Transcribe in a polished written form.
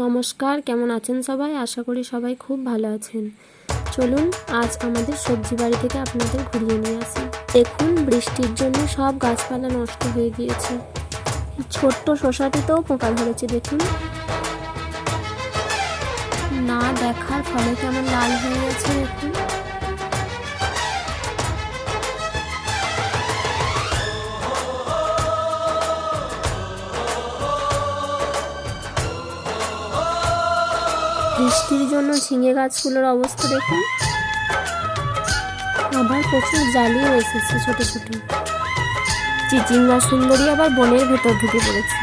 নমস্কার, কেমন আছেন সবাই? আশা করি সবাই খুব ভালো আছেন। চলুন আজ আমাদের সবজি বাড়ি থেকে আপনাদের ঘুরিয়ে নিয়ে আসি। দেখুন, বৃষ্টির জন্য সব গাছপালা নষ্ট হয়ে গিয়েছে। ছোট্ট শসাটিতেও পোকা ধরেছে, দেখুন না দেখার ফলে কেমন লাল হয়ে গেছে। দেখুন বৃষ্টির জন্য ঝিঙে গাছগুলোর অবস্থা দেখুন, আবার প্রচুর জালিও এসেছে ছোট ছোট। চিচিঙ্গা সুন্দরী আবার বনের ভেতর ঢুকে পড়েছে।